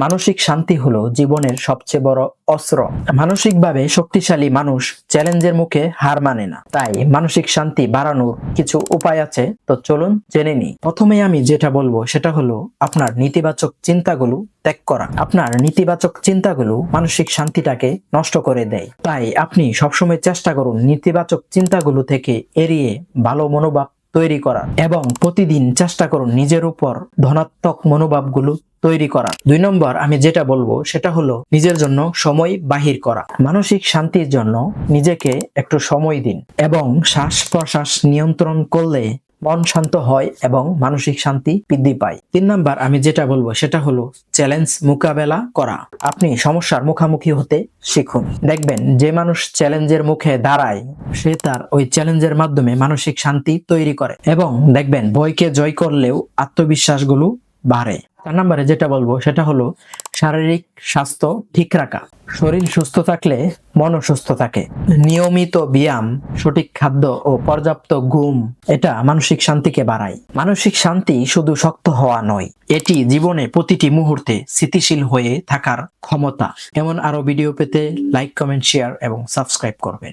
মানসিক শান্তি হলো জীবনের সবচেয়ে বড় অস্ত্র। মানসিকভাবে শক্তিশালী মানুষ চ্যালেঞ্জের মুখে হার মানে না। তাই মানসিক শান্তি বাড়ানোর কিছু উপায় আছে, তো চলুন জেনে নিই। প্রথমে আমি যেটা বলবো সেটা হলো আপনার নেতিবাচক চিন্তাগুলো ত্যাগ করা। আপনার নেতিবাচক চিন্তাগুলো মানসিক শান্তিটাকে নষ্ট করে দেয়। তাই আপনি সবসময় চেষ্টা করুন নেতিবাচক চিন্তাগুলো থেকে এড়িয়ে ভালো মনোভাব তৈরি করা এবং প্রতিদিন চেষ্টা করুন নিজের উপর ধনাত্মক মনোভাবগুলো তৈরি করা। 2 নম্বর আমি যেটা বলবো সেটা হলো নিজের জন্য সময় বাহির করা। মানসিক শান্তির জন্য নিজেকে একটু সময় দিন এবং শ্বাস প্রশ্বাস নিয়ন্ত্রণ করলে মন শান্ত হয় এবং মানসিক শান্তি বৃদ্ধি পায়। 3 নম্বর আমি যেটা বলবো সেটা হলো চ্যালেঞ্জ মোকাবেলা করা। আপনি সমস্যার মুখোমুখি হতে শিখুন। দেখবেন যে মানুষ চ্যালেঞ্জের মুখে দাঁড়ায় সে তার ওই চ্যালেঞ্জের মাধ্যমে মানসিক শান্তি তৈরি করে এবং দেখবেন ভয়কে জয় করলেও আত্মবিশ্বাসগুলো বাড়ে। 4 নম্বরে যেটা বলবো সেটা হলো শারীরিক স্বাস্থ্য ঠিক রাখা। শরীর সুস্থ থাকলে মনও সুস্থ থাকে। নিয়মিত ব্যায়াম, সঠিক খাদ্য ও পর্যাপ্ত ঘুম এটা মানসিক শান্তিকে বাড়ায়। মানসিক শান্তি শুধু শক্ত হওয়া নয়, এটি জীবনে প্রতিটি মুহূর্তে স্থিতিশীল হয়ে থাকার ক্ষমতা। এমন আরো ভিডিও পেতে লাইক, কমেন্ট, শেয়ার এবং সাবস্ক্রাইব করবেন।